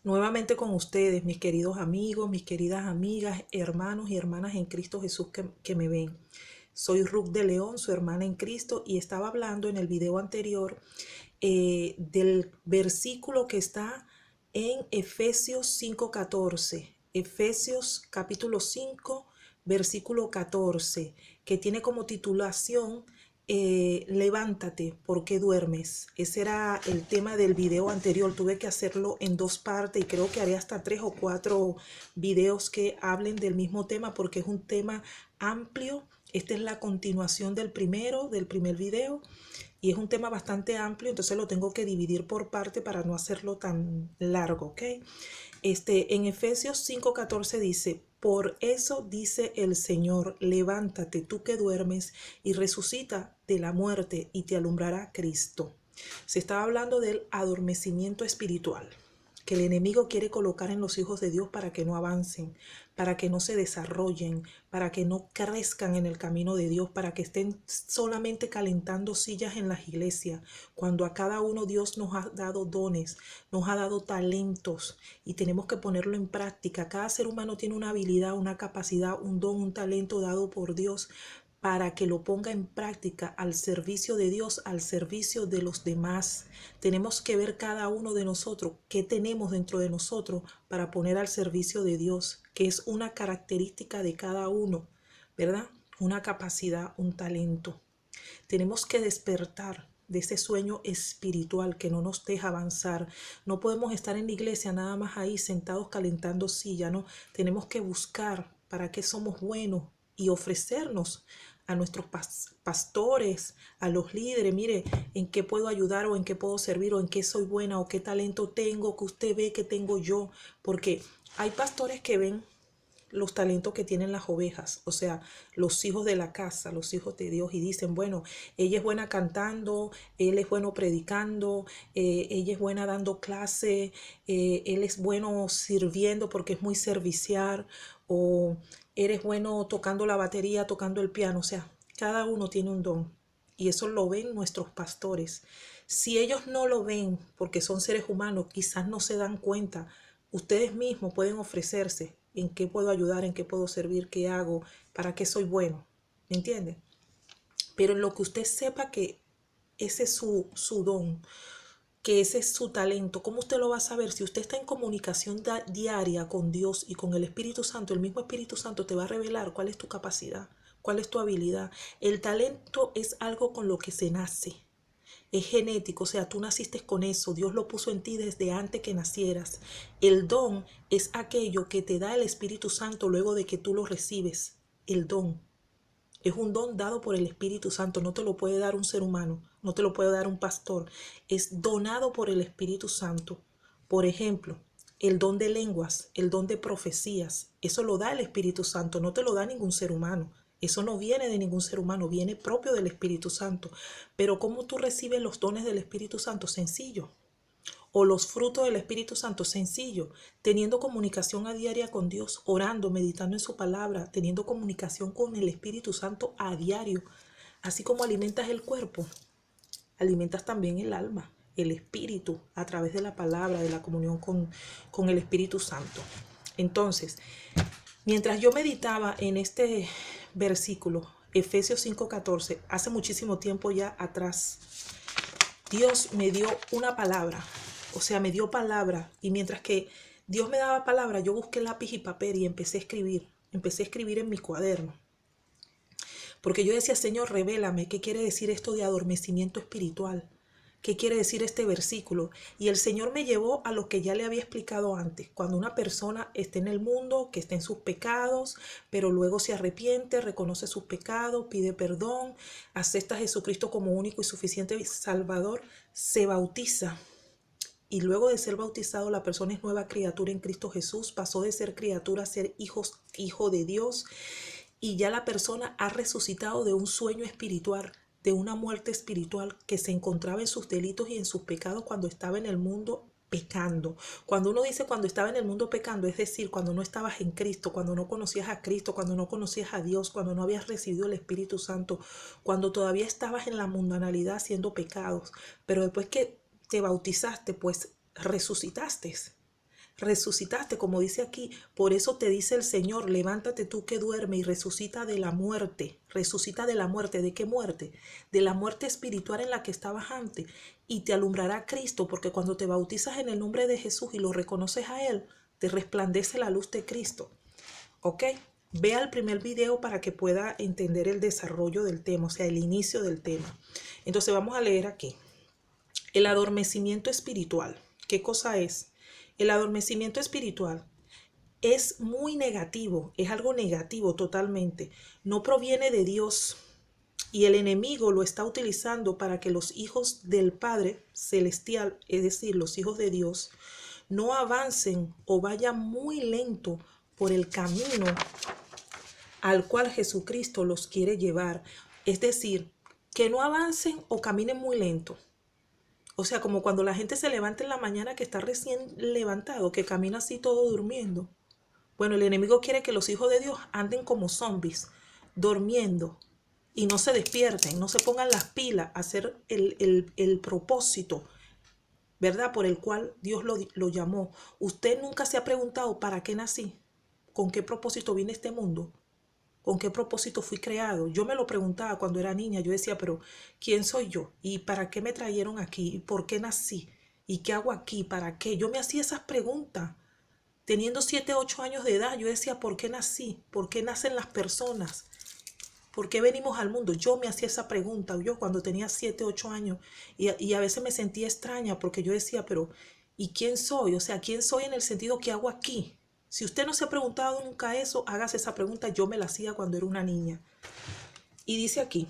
Nuevamente con ustedes, mis queridos amigos, mis queridas amigas, hermanos y hermanas en Cristo Jesús que me ven. Soy Ruth de León, su hermana en Cristo, y estaba hablando en el video anterior del versículo que está en Efesios 5:14. Efesios capítulo 5, versículo 14, que tiene como titulación levántate, ¿por qué duermes? Ese era el tema del video anterior. Tuve que hacerlo en dos partes y creo que haré hasta 3 o 4 videos que hablen del mismo tema porque es un tema amplio. Esta es la continuación del primer video, y es un tema bastante amplio, entonces lo tengo que dividir por parte para no hacerlo tan largo, ¿ok? En Efesios 5:14 dice: por eso dice el Señor, levántate tú que duermes y resucita de la muerte y te alumbrará Cristo. Se estaba hablando del adormecimiento espiritual que el enemigo quiere colocar en los hijos de Dios para que no avancen, para que no se desarrollen, para que no crezcan en el camino de Dios, para que estén solamente calentando sillas en las iglesias, cuando a cada uno Dios nos ha dado dones, nos ha dado talentos y tenemos que ponerlo en práctica. Cada ser humano tiene una habilidad, una capacidad, un don, un talento dado por Dios para que lo ponga en práctica al servicio de Dios, al servicio de los demás. Tenemos que ver cada uno de nosotros qué tenemos dentro de nosotros para poner al servicio de Dios, que es una característica de cada uno, ¿verdad? Una capacidad, un talento. Tenemos que despertar de ese sueño espiritual que no nos deja avanzar. No podemos estar en la iglesia nada más ahí sentados calentando silla, ¿no? Tenemos que buscar para qué somos buenos y ofrecernos a nuestros pastores, a los líderes. Mire, en qué puedo ayudar o en qué puedo servir o en qué soy buena o qué talento tengo que usted ve que tengo yo. Porque hay pastores que ven los talentos que tienen las ovejas, o sea, los hijos de la casa, los hijos de Dios, y dicen, bueno, ella es buena cantando, él es bueno predicando, ella es buena dando clase, él es bueno sirviendo porque es muy servicial, o eres bueno tocando la batería, tocando el piano, o sea, cada uno tiene un don. Y eso lo ven nuestros pastores. Si ellos no lo ven porque son seres humanos, quizás no se dan cuenta. Ustedes mismos pueden ofrecerse en qué puedo ayudar, en qué puedo servir, qué hago, para qué soy bueno. ¿Me entiende? Pero en lo que usted sepa que ese es su don, que ese es su talento, ¿cómo usted lo va a saber? Si usted está en comunicación diaria con Dios y con el Espíritu Santo, el mismo Espíritu Santo te va a revelar cuál es tu capacidad, cuál es tu habilidad. El talento es algo con lo que se nace. Es genético, o sea, tú naciste con eso, Dios lo puso en ti desde antes que nacieras. El don es aquello que te da el Espíritu Santo luego de que tú lo recibes. El don es un don dado por el Espíritu Santo, no te lo puede dar un ser humano, no te lo puede dar un pastor, es donado por el Espíritu Santo. Por ejemplo, el don de lenguas, el don de profecías, eso lo da el Espíritu Santo, no te lo da ningún ser humano. Eso no viene de ningún ser humano, viene propio del Espíritu Santo. Pero ¿cómo tú recibes los dones del Espíritu Santo? Sencillo. O los frutos del Espíritu Santo, sencillo, teniendo comunicación a diaria con Dios, orando, meditando en su palabra, teniendo comunicación con el Espíritu Santo a diario. Así como alimentas el cuerpo, alimentas también el alma, el espíritu, a través de la palabra, de la comunión con el Espíritu Santo. Entonces, mientras yo meditaba en este versículo, Efesios 5:14, hace muchísimo tiempo ya atrás, Dios me dio una palabra, o sea, me dio palabra, y mientras que Dios me daba palabra, yo busqué lápiz y papel y empecé a escribir en mi cuaderno, porque yo decía, Señor, revélame, ¿qué quiere decir esto de adormecimiento espiritual? ¿Qué quiere decir este versículo? Y el Señor me llevó a lo que ya le había explicado antes. Cuando una persona está en el mundo, que está en sus pecados, pero luego se arrepiente, reconoce sus pecados, pide perdón, acepta a Jesucristo como único y suficiente Salvador, se bautiza. Y luego de ser bautizado, la persona es nueva criatura en Cristo Jesús. Pasó de ser criatura a ser hijo de Dios. Y ya la persona ha resucitado de un sueño espiritual, de una muerte espiritual que se encontraba en sus delitos y en sus pecados cuando estaba en el mundo pecando. Cuando uno dice cuando estaba en el mundo pecando, es decir, cuando no estabas en Cristo, cuando no conocías a Cristo, cuando no conocías a Dios, cuando no habías recibido el Espíritu Santo, cuando todavía estabas en la mundanalidad haciendo pecados, pero después que te bautizaste, pues resucitaste. resucitaste, como dice aquí. Por eso te dice el Señor, levántate tú que duermes y resucita de la muerte. Resucita de la muerte. ¿De qué muerte? De la muerte espiritual en la que estabas antes. Y te alumbrará Cristo, porque cuando te bautizas en el nombre de Jesús y lo reconoces a Él, te resplandece la luz de Cristo. ¿Ok? Vea el primer video para que pueda entender el desarrollo del tema, o sea, el inicio del tema. Entonces vamos a leer aquí. El adormecimiento espiritual. ¿Qué cosa es? El adormecimiento espiritual es muy negativo, es algo negativo totalmente. No proviene de Dios y el enemigo lo está utilizando para que los hijos del Padre Celestial, es decir, los hijos de Dios, no avancen o vayan muy lento por el camino al cual Jesucristo los quiere llevar. Es decir, que no avancen o caminen muy lento. O sea, como cuando la gente se levanta en la mañana que está recién levantado, que camina así todo durmiendo. Bueno, el enemigo quiere que los hijos de Dios anden como zombies, durmiendo, y no se despierten, no se pongan las pilas a hacer el propósito, ¿verdad? Por el cual Dios lo llamó. Usted nunca se ha preguntado, ¿para qué nací? ¿Con qué propósito vine a este mundo? ¿Con qué propósito fui creado? Yo me lo preguntaba cuando era niña. Yo decía, pero ¿quién soy yo? ¿Y para qué me trajeron aquí? ¿Y por qué nací? ¿Y qué hago aquí? ¿Para qué? Yo me hacía esas preguntas. Teniendo 7, 8 años de edad, yo decía, ¿por qué nací? ¿Por qué nacen las personas? ¿Por qué venimos al mundo? Yo me hacía esa pregunta, yo cuando tenía 7, 8 años, y a veces me sentía extraña porque yo decía, pero ¿y quién soy? O sea, ¿quién soy en el sentido que hago aquí? Si usted no se ha preguntado nunca eso, hágase esa pregunta. Yo me la hacía cuando era una niña. Y dice aquí,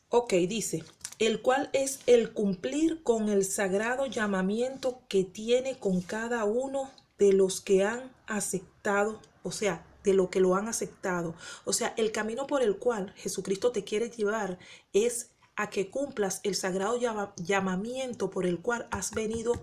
ok, dice, el cual es el cumplir con el sagrado llamamiento que tiene con cada uno de los que han aceptado, o sea, de lo que lo han aceptado. O sea, el camino por el cual Jesucristo te quiere llevar es a que cumplas el sagrado llamamiento por el cual has venido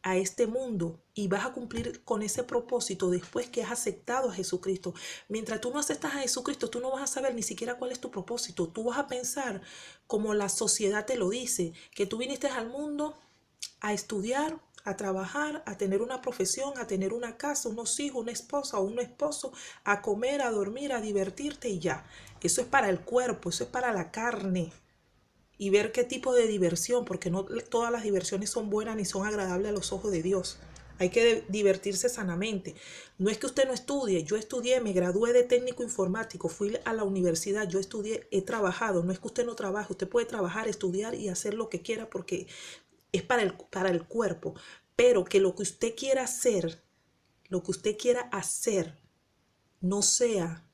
a este mundo, y vas a cumplir con ese propósito después que has aceptado a Jesucristo. Mientras tú no aceptas a Jesucristo, tú no vas a saber ni siquiera cuál es tu propósito. Tú vas a pensar como la sociedad te lo dice, que tú viniste al mundo a estudiar, a trabajar, a tener una profesión, a tener una casa, unos hijos, una esposa o un esposo, a comer, a dormir, a divertirte y ya. Eso es para el cuerpo, eso es para la carne. Y ver qué tipo de diversión, porque no todas las diversiones son buenas ni son agradables a los ojos de Dios. Hay que divertirse sanamente. No es que usted no estudie. Yo estudié, me gradué de técnico informático, fui a la universidad, yo estudié, he trabajado. No es que usted no trabaje, usted puede trabajar, estudiar y hacer lo que quiera porque es para el cuerpo. Pero que lo que usted quiera hacer, lo que usted quiera hacer, no sea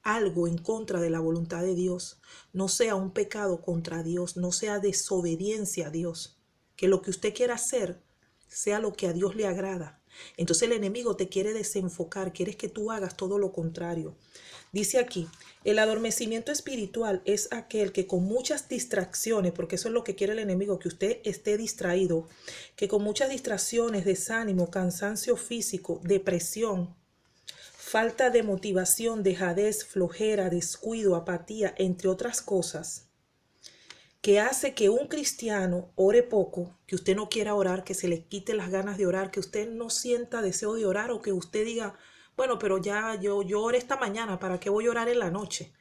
algo en contra de la voluntad de Dios, no sea un pecado contra Dios, no sea desobediencia a Dios, que lo que usted quiera hacer sea lo que a Dios le agrada. Entonces el enemigo te quiere desenfocar, quieres que tú hagas todo lo contrario. Dice aquí, el adormecimiento espiritual es aquel que con muchas distracciones, porque eso es lo que quiere el enemigo, que usted esté distraído, que con muchas distracciones, desánimo, cansancio físico, depresión, falta de motivación, dejadez, flojera, descuido, apatía, entre otras cosas, que hace que un cristiano ore poco, que usted no quiera orar, que se le quite las ganas de orar, que usted no sienta deseo de orar, o que usted diga, bueno, pero ya yo oré esta mañana, ¿para qué voy a orar en la noche?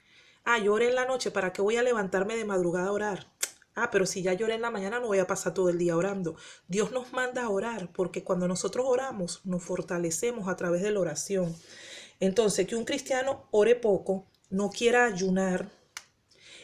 Ah, yo oré en la noche, ¿para qué voy a levantarme de madrugada a orar? Ah, pero si ya lloré en la mañana no voy a pasar todo el día orando. Dios nos manda a orar porque cuando nosotros oramos nos fortalecemos a través de la oración. Entonces, que un cristiano ore poco, no quiera ayunar.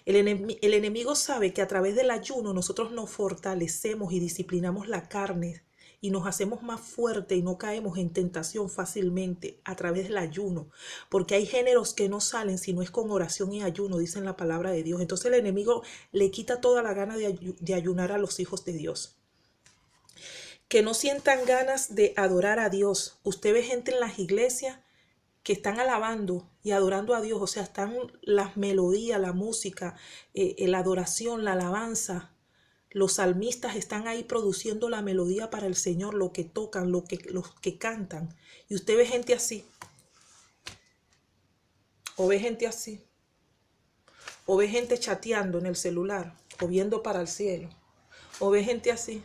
El enemigo sabe que a través del ayuno nosotros nos fortalecemos y disciplinamos la carne y nos hacemos más fuertes y no caemos en tentación fácilmente a través del ayuno, porque hay géneros que no salen si no es con oración y ayuno, dicen la palabra de Dios. Entonces el enemigo le quita toda la gana de ayunar a los hijos de Dios. Que no sientan ganas de adorar a Dios. Usted ve gente en las iglesias que están alabando y adorando a Dios, o sea, están las melodías, la música, la adoración, la alabanza. Los salmistas están ahí produciendo la melodía para el Señor, lo que tocan, los que cantan. Y usted ve gente así, o ve gente así, o ve gente chateando en el celular, o viendo para el cielo, o ve gente así.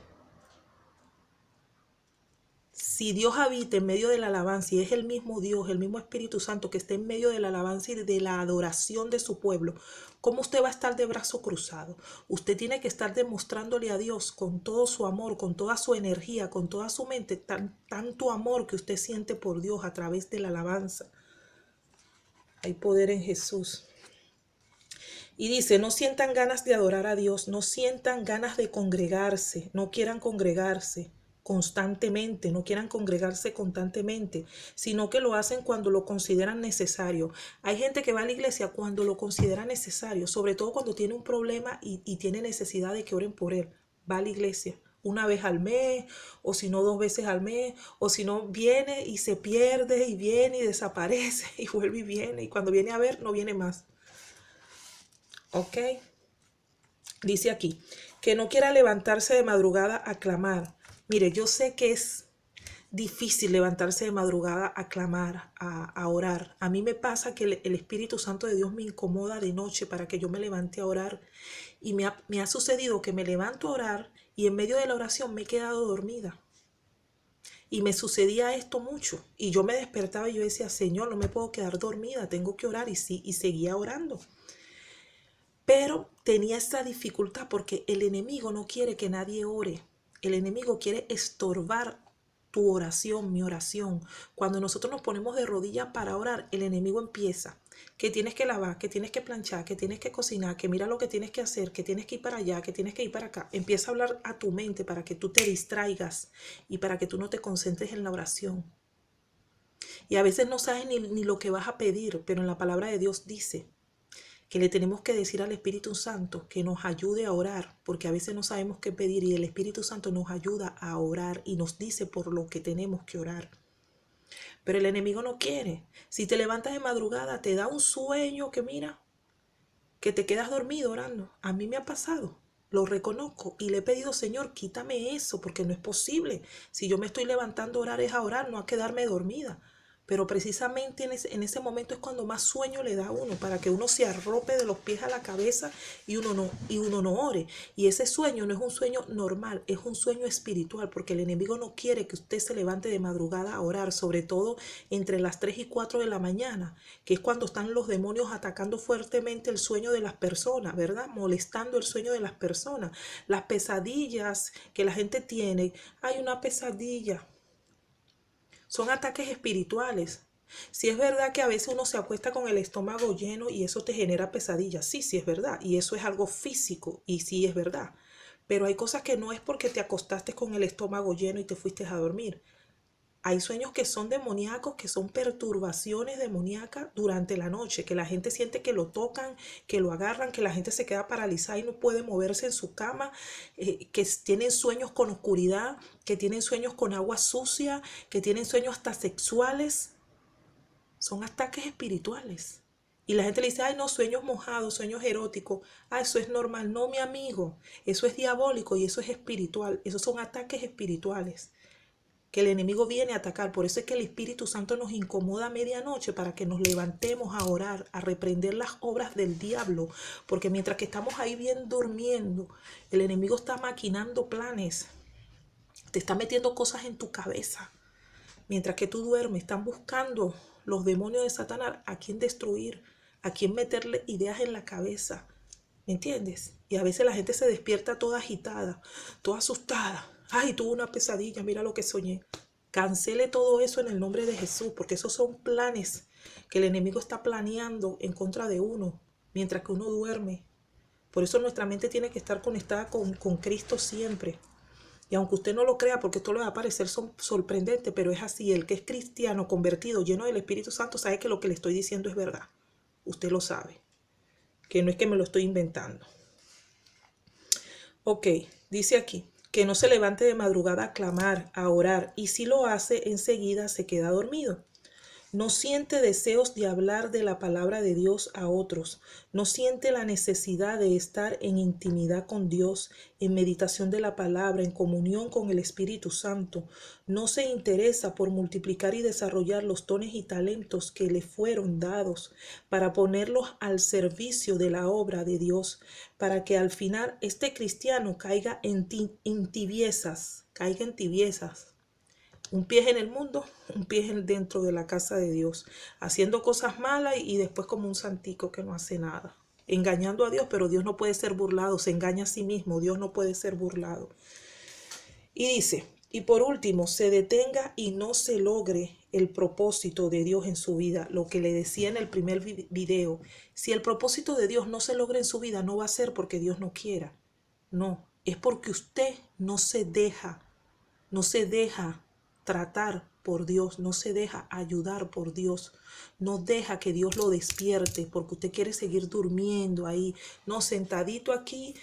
Si Dios habita en medio de la alabanza y es el mismo Dios, el mismo Espíritu Santo que está en medio de la alabanza y de la adoración de su pueblo, ¿cómo usted va a estar de brazo cruzado? Usted tiene que estar demostrándole a Dios con todo su amor, con toda su energía, con toda su mente, tanto amor que usted siente por Dios a través de la alabanza. Hay poder en Jesús. Y dice, no sientan ganas de adorar a Dios, no sientan ganas de congregarse, no quieran congregarse constantemente, no quieran congregarse constantemente, sino que lo hacen cuando lo consideran necesario. Hay gente que va a la iglesia cuando lo considera necesario, sobre todo cuando tiene un problema y tiene necesidad de que oren por él. Va a la iglesia una vez al mes, o si no 2 veces al mes, o si no viene y se pierde y viene y desaparece y vuelve y viene, y cuando viene a ver no viene más. ¿Ok? Dice aquí, que no quiera levantarse de madrugada a clamar. Mire, yo sé que es difícil levantarse de madrugada a clamar, a orar. A mí me pasa que el Espíritu Santo de Dios me incomoda de noche para que yo me levante a orar. Y me ha sucedido que me levanto a orar y en medio de la oración me he quedado dormida. Y me sucedía esto mucho. Y yo me despertaba y yo decía, Señor, no me puedo quedar dormida, tengo que orar. Y seguía orando. Pero tenía esa dificultad porque el enemigo no quiere que nadie ore. El enemigo quiere estorbar tu oración, mi oración. Cuando nosotros nos ponemos de rodillas para orar, el enemigo empieza. Que tienes que lavar, que tienes que planchar, que tienes que cocinar, que mira lo que tienes que hacer, que tienes que ir para allá, que tienes que ir para acá. Empieza a hablar a tu mente para que tú te distraigas y para que tú no te concentres en la oración. Y a veces no sabes ni lo que vas a pedir, pero en la palabra de Dios dice que le tenemos que decir al Espíritu Santo que nos ayude a orar, porque a veces no sabemos qué pedir y el Espíritu Santo nos ayuda a orar y nos dice por lo que tenemos que orar. Pero el enemigo no quiere. Si te levantas de madrugada, te da un sueño que mira, que te quedas dormido orando. A mí me ha pasado, lo reconozco y le he pedido, Señor, quítame eso, porque no es posible. Si yo me estoy levantando a orar es a orar, no a quedarme dormida. Pero precisamente en ese momento es cuando más sueño le da a uno, para que uno se arrope de los pies a la cabeza y uno no ore. Y ese sueño no es un sueño normal, es un sueño espiritual, porque el enemigo no quiere que usted se levante de madrugada a orar, sobre todo entre las 3 y 4 de la mañana, que es cuando están los demonios atacando fuertemente el sueño de las personas, ¿verdad? Molestando el sueño de las personas. Las pesadillas que la gente tiene, hay una pesadilla. Son ataques espirituales. Si es verdad que a veces uno se acuesta con el estómago lleno y eso te genera pesadillas. Sí, sí es verdad. Y eso es algo físico y sí es verdad. Pero hay cosas que no es porque te acostaste con el estómago lleno y te fuiste a dormir. Hay sueños que son demoníacos, que son perturbaciones demoníacas durante la noche, que la gente siente que lo tocan, que lo agarran, que la gente se queda paralizada y no puede moverse en su cama, que tienen sueños con oscuridad, que tienen sueños con agua sucia, que tienen sueños hasta sexuales. Son ataques espirituales. Y la gente le dice, ay no, sueños mojados, sueños eróticos. Ah, eso es normal. No, mi amigo, eso es diabólico y eso es espiritual. Esos son ataques espirituales que el enemigo viene a atacar. Por eso es que el Espíritu Santo nos incomoda a medianoche para que nos levantemos a orar, a reprender las obras del diablo. Porque mientras que estamos ahí bien durmiendo, el enemigo está maquinando planes, te está metiendo cosas en tu cabeza. Mientras que tú duermes, están buscando los demonios de Satanás a quien destruir, a quien meterle ideas en la cabeza. ¿Me entiendes? Y a veces la gente se despierta toda agitada, toda asustada. Ay, tuve una pesadilla, mira lo que soñé. Cancele todo eso en el nombre de Jesús, porque esos son planes que el enemigo está planeando en contra de uno, mientras que uno duerme. Por eso nuestra mente tiene que estar conectada con Cristo siempre. Y aunque usted no lo crea, porque esto le va a parecer sorprendente, pero es así. El que es cristiano, convertido, lleno del Espíritu Santo, sabe que lo que le estoy diciendo es verdad. Usted lo sabe. Que no es que me lo estoy inventando. Ok, dice aquí, que no se levante de madrugada a clamar, a orar, y si lo hace, enseguida se queda dormido. No siente deseos de hablar de la palabra de Dios a otros. No siente la necesidad de estar en intimidad con Dios, en meditación de la palabra, en comunión con el Espíritu Santo. No se interesa por multiplicar y desarrollar los dones y talentos que le fueron dados para ponerlos al servicio de la obra de Dios, para que al final este cristiano caiga en tibiezas, Un pie en el mundo, un pie dentro de la casa de Dios, haciendo cosas malas y después como un santico que no hace nada. Engañando a Dios, pero Dios no puede ser burlado, se engaña a sí mismo, Dios no puede ser burlado. Y dice, y por último, se detenga y no se logre el propósito de Dios en su vida. Lo que le decía en el primer video, si el propósito de Dios no se logra en su vida, no va a ser porque Dios no quiera. No, es porque usted no se deja tratar por Dios, no se deja ayudar por Dios, no deja que Dios lo despierte porque usted quiere seguir durmiendo ahí. No, sentadito aquí,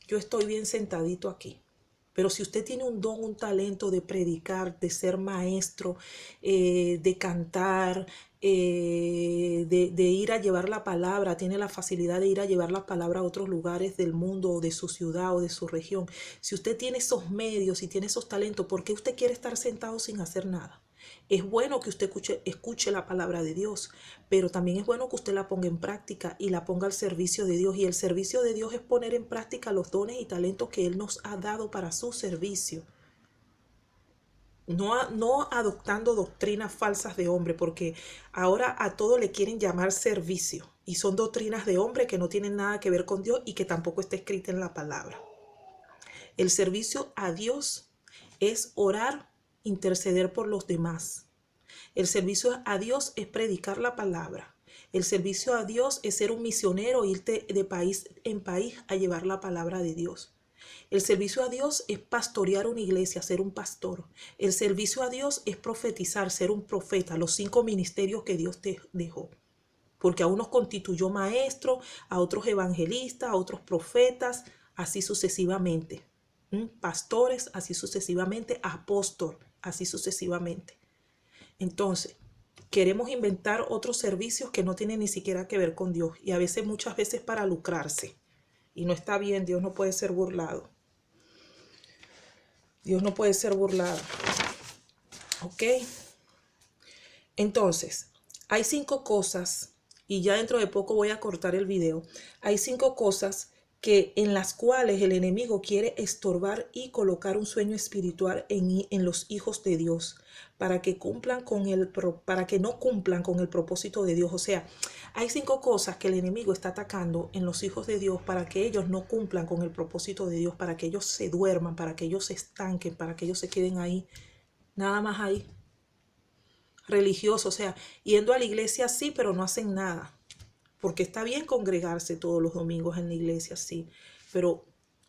yo estoy bien sentadito aquí. Pero si usted tiene un don, un talento de predicar, de ser maestro, de cantar, de ir a llevar la palabra, tiene la facilidad de ir a llevar la palabra a otros lugares del mundo o de su ciudad o de su región. Si usted tiene esos medios y tiene esos talentos, ¿por qué usted quiere estar sentado sin hacer nada? Es bueno que usted escuche la palabra de Dios, pero también es bueno que usted la ponga en práctica y la ponga al servicio de Dios. Y el servicio de Dios es poner en práctica los dones y talentos que Él nos ha dado para su servicio. No adoptando doctrinas falsas de hombre, porque ahora a todo le quieren llamar servicio. Y son doctrinas de hombre que no tienen nada que ver con Dios y que tampoco está escrita en la palabra. El servicio a Dios es orar, interceder por los demás. El servicio a Dios es predicar la palabra. El servicio a Dios es ser un misionero, irte de país en país a llevar la palabra de Dios. El servicio a Dios es pastorear una iglesia, ser un pastor. El servicio a Dios es profetizar, ser un profeta, los 5 ministerios que Dios te dejó. Porque a unos constituyó maestros, a otros evangelistas, a otros profetas, así sucesivamente. Pastores, así sucesivamente, apóstol, así sucesivamente. Entonces, queremos inventar otros servicios que no tienen ni siquiera que ver con Dios y a veces, muchas veces para lucrarse. Y no está bien, Dios no puede ser burlado. Dios no puede ser burlado. ¿Ok? Entonces, hay 5 cosas, y ya dentro de poco voy a cortar el video. Hay 5 cosas en las cuales el enemigo quiere estorbar y colocar un sueño espiritual en los hijos de Dios para que no cumplan con el propósito de Dios. O sea, hay 5 cosas que el enemigo está atacando en los hijos de Dios para que ellos no cumplan con el propósito de Dios, para que ellos se duerman, para que ellos se estanquen, para que ellos se queden ahí, nada más ahí, religioso, o sea, yendo a la iglesia sí, pero no hacen nada. Porque está bien congregarse todos los domingos en la iglesia, sí, pero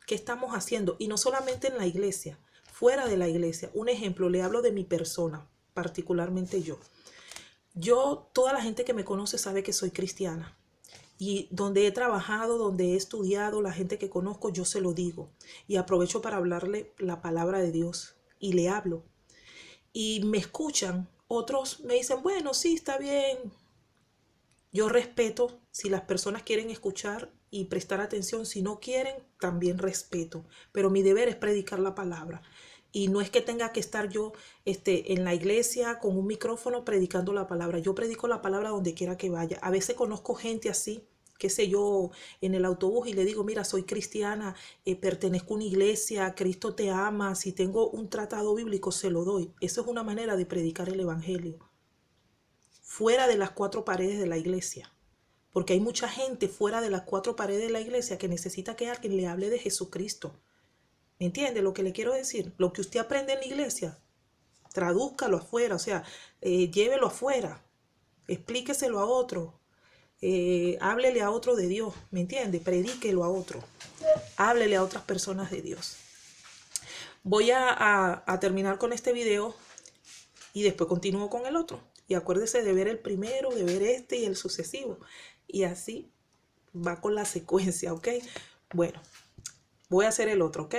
¿qué estamos haciendo? Y no solamente en la iglesia, fuera de la iglesia. Un ejemplo, le hablo de mi persona, particularmente yo. Toda la gente que me conoce sabe que soy cristiana. Y donde he trabajado, donde he estudiado, la gente que conozco, yo se lo digo. Y aprovecho para hablarle la palabra de Dios. Y le hablo. Y me escuchan. Otros me dicen, bueno, sí, está bien. Yo respeto si las personas quieren escuchar y prestar atención. Si no quieren, también respeto. Pero mi deber es predicar la palabra. Y no es que tenga que estar yo en la iglesia con un micrófono predicando la palabra. Yo predico la palabra donde quiera que vaya. A veces conozco gente así, qué sé yo, en el autobús y le digo, mira, soy cristiana, pertenezco a una iglesia, Cristo te ama. Si tengo un tratado bíblico, se lo doy. Eso es una manera de predicar el evangelio. Fuera de las 4 paredes de la iglesia. Porque hay mucha gente fuera de las 4 paredes de la iglesia que necesita que alguien le hable de Jesucristo. ¿Me entiende lo que le quiero decir? Lo que usted aprende en la iglesia, tradúzcalo afuera, o sea, llévelo afuera, explíqueselo a otro, háblele a otro de Dios, ¿me entiende? Predíquelo a otro, háblele a otras personas de Dios. Voy a terminar con este video y después continúo con el otro. Y acuérdese de ver el primero, de ver este y el sucesivo. Y así va con la secuencia, ¿ok? Bueno, voy a hacer el otro, ¿ok?